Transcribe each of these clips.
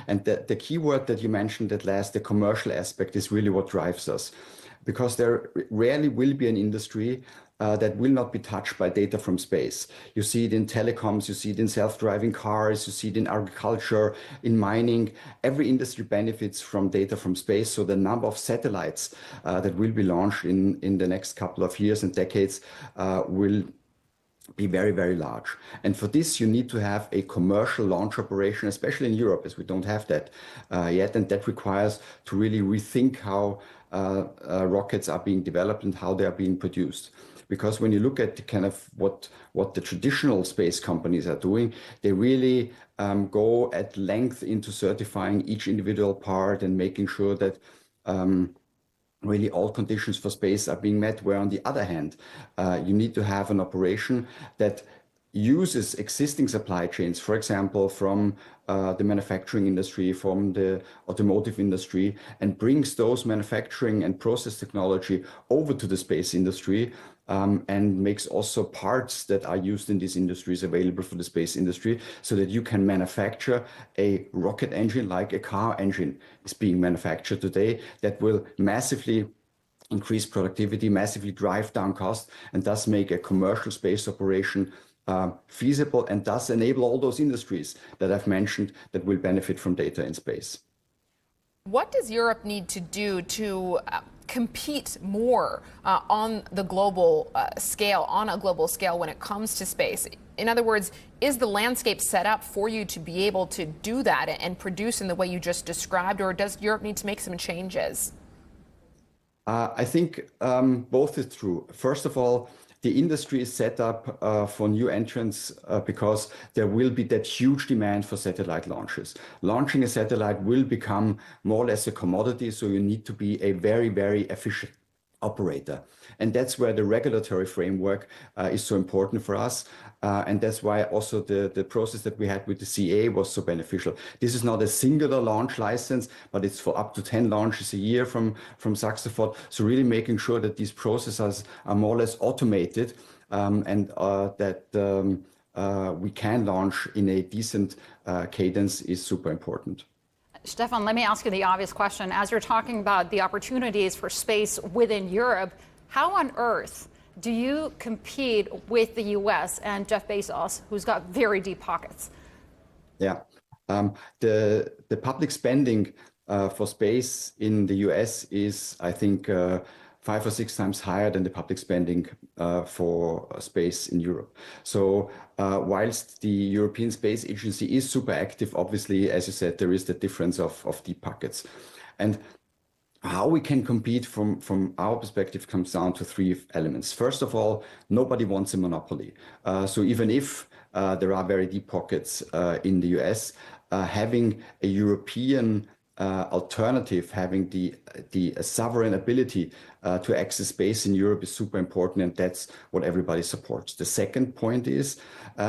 And the key word that you mentioned at last, the commercial aspect, is really what drives us. Because there rarely will be an industry that will not be touched by data from space. You see it in telecoms, you see it in self-driving cars, you see it in agriculture, in mining. Every industry benefits from data from space. So the number of satellites that will be launched in the next couple of years and decades will be very, very large. And for this, you need to have a commercial launch operation, especially in Europe, as we don't have that yet. And that requires to really rethink how rockets are being developed and how they are being produced. Because when you look at kind of what the traditional space companies are doing, they really go at length into certifying each individual part and making sure that really all conditions for space are being met. Where on the other hand, you need to have an operation that uses existing supply chains, for example, from the manufacturing industry, from the automotive industry, and brings those manufacturing and process technology over to the space industry, and makes also parts that are used in these industries available for the space industry, so that you can manufacture a rocket engine like a car engine is being manufactured today, that will massively increase productivity, massively drive down costs, and thus make a commercial space operation feasible, and thus enable all those industries that I've mentioned that will benefit from data in space. What does Europe need to do to compete more on the global scale, on a global scale when it comes to space? In other words, is the landscape set up for you to be able to do that and produce in the way you just described, or does Europe need to make some changes? I think both is true. First of all, the industry is set up for new entrants because there will be that huge demand for satellite launches. Launching a satellite will become more or less a commodity, so you need to be a very, very efficient operator. And that's where the regulatory framework is so important for us. And that's why also the process that we had with the CA was so beneficial. This is not a singular launch license, but it's for up to 10 launches a year from Saxaford. So really making sure that these processes are more or less automated, and that we can launch in a decent cadence is super important. Stefan, let me ask you the obvious question. As you're talking about the opportunities for space within Europe, how on earth do you compete with the US and Jeff Bezos, who's got very deep pockets? Yeah, the public spending for space in the US is, I think, 5 or 6 times higher than the public spending for space in Europe. So whilst the European Space Agency is super active, obviously, as you said, there is the difference of deep pockets. And how we can compete from our perspective comes down to 3 elements. First of all, nobody wants a monopoly. So even if there are very deep pockets in the US, having a European alternative, having the sovereign ability to access space in Europe is super important, and that's what everybody supports. The second point is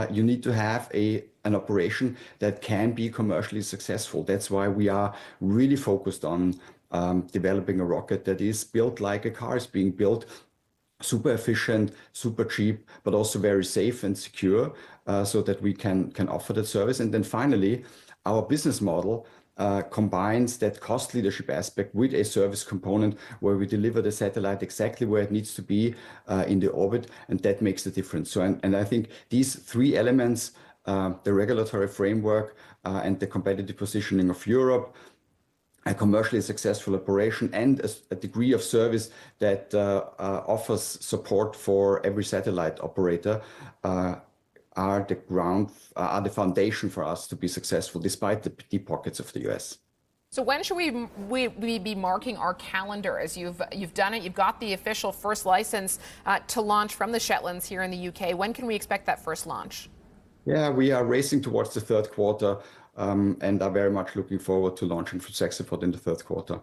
you need to have an operation that can be commercially successful. That's why we are really focused on developing a rocket that is built like a car is being built, super efficient, super cheap, but also very safe and secure, so that we can offer that service. And then finally, our business model combines that cost leadership aspect with a service component where we deliver the satellite exactly where it needs to be in the orbit, and that makes the difference. So, and I think these 3 elements, the regulatory framework and the competitive positioning of Europe, a commercially successful operation, and a degree of service that offers support for every satellite operator, are the foundation for us to be successful despite the deep pockets of the US. So when should we be marking our calendar? As you've done it, you've got the official first license to launch from the Shetlands here in the UK. When can we expect that first launch? Yeah, we are racing towards the 3rd quarter, and are very much looking forward to launching from Saxaford in the 3rd quarter.